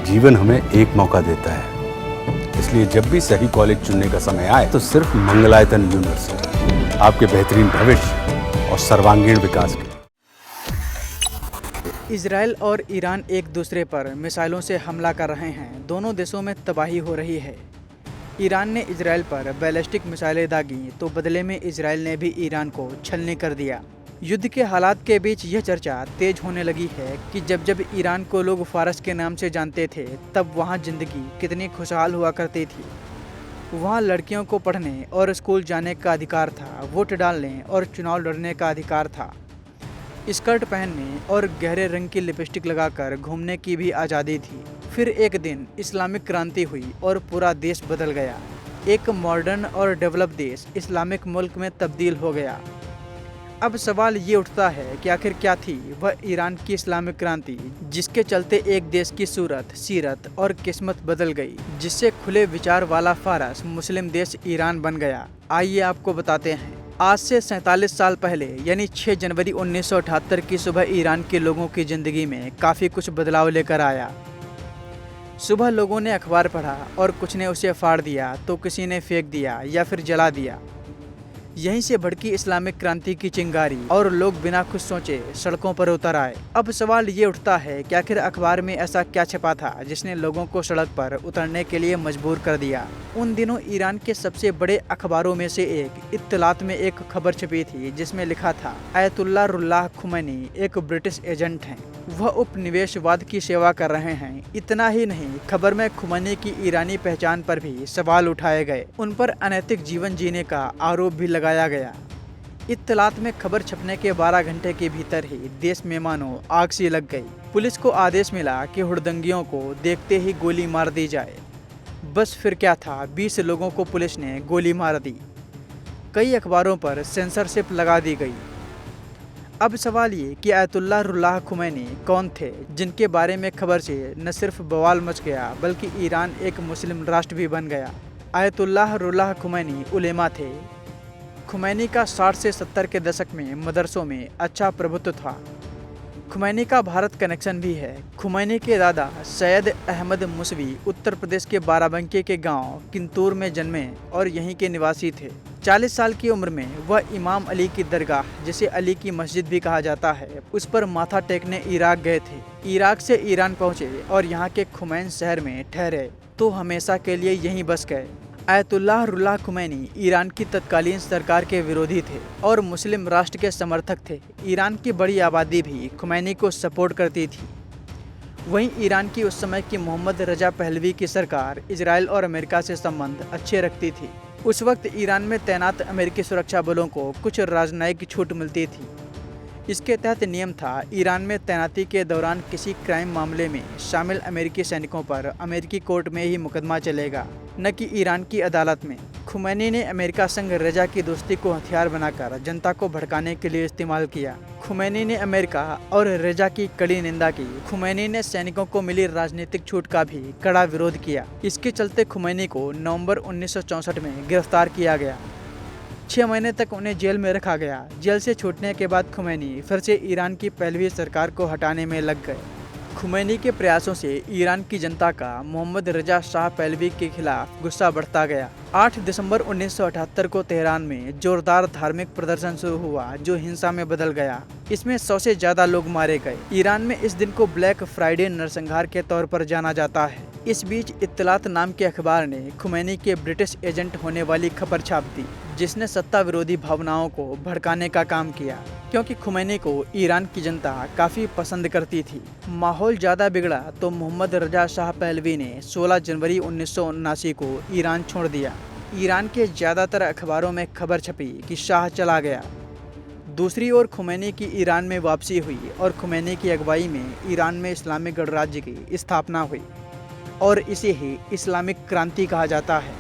जीवन हमें एक मौका देता है, इसलिए जब भी सही कॉलेज चुनने का समय आए तो सिर्फ मंगलायतन यूनिवर्सिटी आपके बेहतरीन भविष्य और सर्वांगीण विकास के। इजराइल और ईरान एक दूसरे पर मिसाइलों से हमला कर रहे हैं। दोनों देशों में तबाही हो रही है। ईरान ने इजराइल पर बैलिस्टिक मिसाइलें दागी तो बदले में इजराइल ने भी ईरान को छलनी कर दिया। युद्ध के हालात के बीच यह चर्चा तेज होने लगी है कि जब ईरान को लोग फारस के नाम से जानते थे तब वहाँ जिंदगी कितनी खुशहाल हुआ करती थी। वहाँ लड़कियों को पढ़ने और स्कूल जाने का अधिकार था, वोट डालने और चुनाव लड़ने का अधिकार था, स्कर्ट पहनने और गहरे रंग की लिपस्टिक लगाकर घूमने की भी आज़ादी थी। फिर एक दिन इस्लामिक क्रांति हुई और पूरा देश बदल गया। एक मॉडर्न और डेवलप देश इस्लामिक मुल्क में तब्दील हो गया। अब सवाल ये उठता है कि आखिर क्या थी वह ईरान की इस्लामिक क्रांति, जिसके चलते एक देश की सूरत, सीरत और किस्मत बदल गई, जिससे खुले विचार वाला फारस मुस्लिम देश ईरान बन गया। आइए आपको बताते हैं। आज से 47 साल पहले यानी 6 जनवरी 1978 की सुबह ईरान के लोगों की ज़िंदगी में काफ़ी कुछ बदलाव लेकर आया। सुबह लोगों ने अखबार पढ़ा और कुछ ने उसे फाड़ दिया तो किसी ने फेंक दिया या फिर जला दिया। यहीं से भड़की इस्लामिक क्रांति की चिंगारी और लोग बिना कुछ सोचे सड़कों पर उतर आए। अब सवाल ये उठता है कि आखिर अखबार में ऐसा क्या छपा था जिसने लोगों को सड़क पर उतरने के लिए मजबूर कर दिया। उन दिनों ईरान के सबसे बड़े अखबारों में से एक इत्तलात में एक खबर छपी थी जिसमें लिखा था, आयतुल्लाह रुल्लाह खुमैनी एक ब्रिटिश एजेंट हैं, वह उपनिवेशवाद की सेवा कर रहे हैं। इतना ही नहीं, खबर में खुमैनी की ईरानी पहचान पर भी सवाल उठाए गए। उन पर अनैतिक जीवन जीने का आरोप भी लगाया गया। इत्तलात में खबर छपने के 12 घंटे के भीतर ही देश में मानो आग सी लग गई। पुलिस को आदेश मिला कि हुड़दंगियों को देखते ही गोली मार दी जाए। बस फिर क्या था, 20 लोगों को पुलिस ने गोली मार दी। कई अखबारों पर सेंसरशिप लगा दी गई। अब सवाल ये कि आयतुल्लाह रुल्लाह खुमैनी कौन थे, जिनके बारे में खबर से न सिर्फ बवाल मच गया बल्कि ईरान एक मुस्लिम राष्ट्र भी बन गया। आयतुल्लाह रुल्लाह खुमैनी उलेमा थे। खुमैनी का 60 से 70 के दशक में मदरसों में अच्छा प्रभुत्व था। खुमैनी का भारत कनेक्शन भी है। खुमैनी के दादा सैयद अहमद मुसवी उत्तर प्रदेश के बाराबंकी के गांव किंतूर में जन्मे और यहीं के निवासी थे। 40 साल की उम्र में वह इमाम अली की दरगाह, जिसे अली की मस्जिद भी कहा जाता है, उस पर माथा टेकने इराक गए थे। इराक से ईरान पहुंचे और यहाँ के खुमैन शहर में ठहरे तो हमेशा के लिए यहीं बस गए। आयतुल्लाह रुल्लाह खुमैनी ईरान की तत्कालीन सरकार के विरोधी थे और मुस्लिम राष्ट्र के समर्थक थे। ईरान की बड़ी आबादी भी खुमैनी को सपोर्ट करती थी। वहीं ईरान की उस समय की मोहम्मद रजा पहलवी की सरकार इजराइल और अमेरिका से संबंध अच्छे रखती थी। उस वक्त ईरान में तैनात अमेरिकी सुरक्षा बलों को कुछ राजनयिक छूट मिलती थी। इसके तहत नियम था, ईरान में तैनाती के दौरान किसी क्राइम मामले में शामिल अमेरिकी सैनिकों पर अमेरिकी कोर्ट में ही मुकदमा चलेगा, न कि ईरान की अदालत में। खुमैनी ने अमेरिका संग रजा की दोस्ती को हथियार बनाकर जनता को भड़काने के लिए इस्तेमाल किया। खुमैनी ने अमेरिका और रजा की कड़ी निंदा की। खुमैनी ने सैनिकों को मिली राजनीतिक छूट का भी कड़ा विरोध किया। इसके चलते खुमैनी को नवंबर 1964 में गिरफ्तार किया गया। 6 महीने तक उन्हें जेल में रखा गया। जेल से छूटने के बाद खुमैनी फिर से ईरान की पहलवी सरकार को हटाने में लग गए। खुमैनी के प्रयासों से ईरान की जनता का मोहम्मद रजा शाह पहलवी के खिलाफ गुस्सा बढ़ता गया। 8 दिसंबर 1978 को तेहरान में जोरदार धार्मिक प्रदर्शन शुरू हुआ जो हिंसा में बदल गया। इसमें 100 से ज्यादा लोग मारे गए। ईरान में इस दिन को ब्लैक फ्राइडे नरसंहार के तौर पर जाना जाता है। इस बीच इत्तलात नाम के अखबार ने खुमैनी के ब्रिटिश एजेंट होने वाली खबर छाप दी, जिसने सत्ता विरोधी भावनाओं को भड़काने का काम किया, क्योंकि खुमैनी को ईरान की जनता काफ़ी पसंद करती थी। माहौल ज़्यादा बिगड़ा तो मोहम्मद रजा शाह पहलवी ने 16 जनवरी 1979 को ईरान छोड़ दिया। ईरान के ज़्यादातर अखबारों में खबर छपी कि शाह चला गया। दूसरी ओर खुमैनी की ईरान में वापसी हुई और खुमैनी की अगुवाई में ईरान में इस्लामिक गणराज्य की स्थापना हुई और इसे ही इस्लामिक क्रांति कहा जाता है।